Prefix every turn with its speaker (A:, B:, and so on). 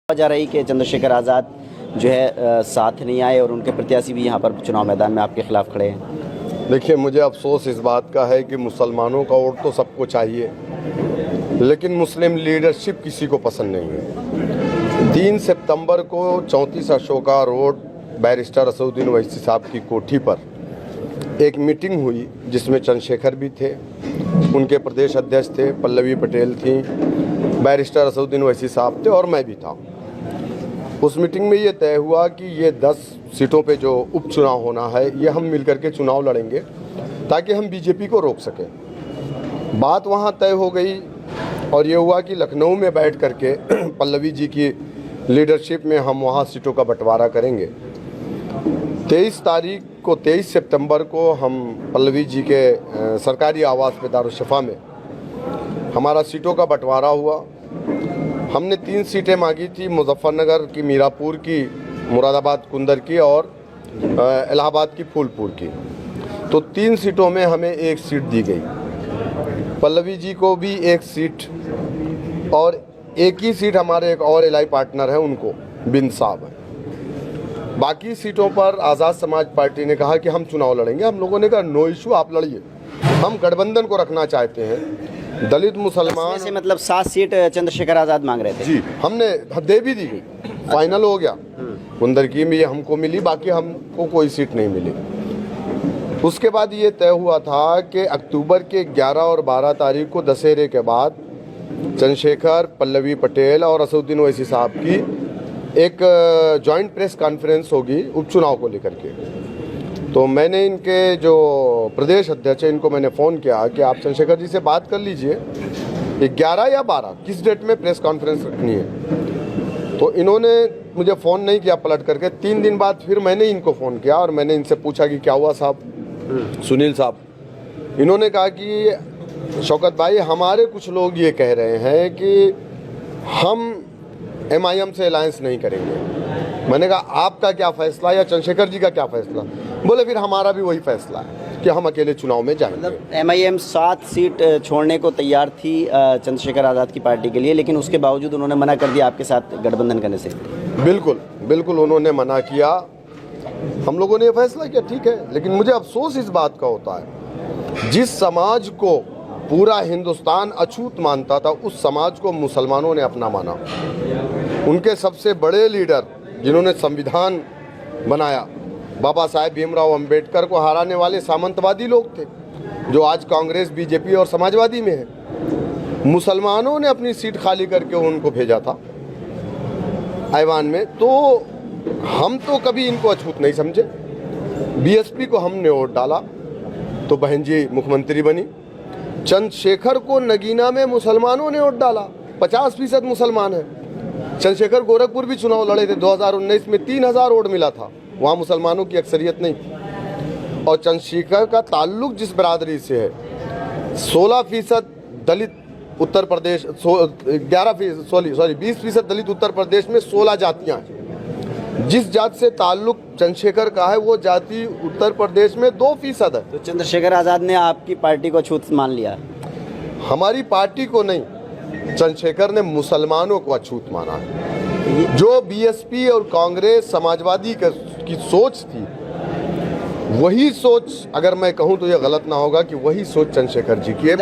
A: जा रही कि चंद्रशेखर आज़ाद जो है साथ नहीं आए और उनके प्रत्याशी भी यहाँ पर चुनाव मैदान में आपके खिलाफ खड़े हैं।
B: देखिए, मुझे अफसोस इस बात का है कि मुसलमानों का वोट तो सबको चाहिए, लेकिन मुस्लिम लीडरशिप किसी को पसंद नहीं है। 3 सितंबर को 34 अशोका रोड बैरिस्टर असदुद्दीन ओवैसी साहब की कोठी पर एक मीटिंग हुई जिसमें चंद्रशेखर भी थे, उनके प्रदेश अध्यक्ष थे, पल्लवी पटेल थी, बैरिस्टर असदुद्दीन ओवैसी साहब थे और मैं भी था। उस मीटिंग में ये तय हुआ कि ये 10 सीटों पे जो उपचुनाव होना है ये हम मिलकर के चुनाव लड़ेंगे ताकि हम बीजेपी को रोक सकें। बात वहाँ तय हो गई और ये हुआ कि लखनऊ में बैठ करके पल्लवी जी की लीडरशिप में हम वहाँ सीटों का बंटवारा करेंगे। 23 सितंबर को हम पल्लवी जी के सरकारी आवास पे दारुशफ़ा में हमारा सीटों का बंटवारा हुआ। हमने 3 सीटें मांगी थी, मुजफ्फरनगर की, मीरापुर की, मुरादाबाद कुंदर की और इलाहाबाद की फूलपुर की। तो 3 सीटों में हमें 1 सीट दी गई, पल्लवी जी को भी 1 सीट और 1 ही सीट हमारे एक और एलआई पार्टनर है उनको, बिन साहब है। बाकी सीटों पर आज़ाद समाज पार्टी ने कहा कि हम चुनाव लड़ेंगे। हम लोगों ने कहा नो इशू, आप लड़िए, हम गठबंधन को रखना चाहते हैं। दलित मुसलमान
A: से मतलब 7 सीट चंद्रशेखर आज़ाद मांग रहे थे
B: जी, हमने दे भी दी गई, फाइनल हो गया। कुंदर की में हमको मिली, बाकी हमको कोई सीट नहीं मिली। उसके बाद ये तय हुआ था कि अक्टूबर के 11 और 12 तारीख को दशहरे के बाद चंद्रशेखर, पल्लवी पटेल और असदुद्दीन ओवैसी साहब की एक जॉइंट प्रेस कॉन्फ्रेंस होगी उपचुनाव को लेकर के। तो मैंने इनके जो प्रदेश अध्यक्ष हैं इनको मैंने फ़ोन किया कि आप चंद्रशेखर जी से बात कर लीजिए, 11 या 12 किस डेट में प्रेस कॉन्फ्रेंस रखनी है। तो इन्होंने मुझे फ़ोन नहीं किया पलट करके। 3 दिन बाद फिर मैंने इनको फ़ोन किया और मैंने इनसे पूछा कि क्या हुआ साहब, सुनील साहब। इन्होंने कहा कि शौकत भाई, हमारे कुछ लोग ये कह रहे हैं कि हम MIM से अलायंस नहीं करेंगे। मैंने कहा आपका क्या फैसला या चंद्रशेखर जी का क्या फैसला? बोले फिर हमारा भी वही फैसला है कि हम अकेले चुनाव में जाएंगे।
A: मतलब MIM 7 सीट छोड़ने को तैयार थी चंद्रशेखर आज़ाद की पार्टी के लिए, लेकिन उसके बावजूद उन्होंने मना कर दिया आपके साथ गठबंधन करने से।
B: बिल्कुल बिल्कुल उन्होंने मना किया, हम लोगों ने ये फैसला किया, ठीक है। लेकिन मुझे अफसोस इस बात का होता है, जिस समाज को पूरा हिंदुस्तान अछूत मानता था उस समाज को मुसलमानों ने अपना माना। उनके सबसे बड़े लीडर जिन्होंने संविधान बनाया, बाबा साहेब भीमराव अंबेडकर को हराने वाले सामंतवादी लोग थे जो आज कांग्रेस, बीजेपी और समाजवादी में है। मुसलमानों ने अपनी सीट खाली करके उनको भेजा था ऐवान में। तो हम तो कभी इनको अछूत नहीं समझे। BSP को हमने वोट डाला तो बहन जी मुख्यमंत्री बनी। चंद्रशेखर को नगीना में मुसलमानों ने वोट डाला, 50% मुसलमान है। चंद्रशेखर गोरखपुर भी चुनाव लड़े थे, 2019 में 3000 वोट मिला था, वहाँ मुसलमानों की अक्सरियत नहीं। और चंद्रशेखर का ताल्लुक जिस बरादरी से है, 16% दलित उत्तर प्रदेश, 20% दलित उत्तर प्रदेश में 16 जातियाँ हैं। जिस जाति से ताल्लुक चंद्रशेखर का है वो जाति उत्तर प्रदेश में 2% है।
A: तो चंद्रशेखर आज़ाद ने आपकी पार्टी को अछूत मान लिया?
B: हमारी पार्टी को नहीं, चंद्रशेखर ने मुसलमानों को अछूत माना है। जो BSP और कांग्रेस समाजवादी की सोच थी, वही सोच, अगर मैं कहूं तो ये गलत ना होगा कि वही सोच चंद्रशेखर जी की है।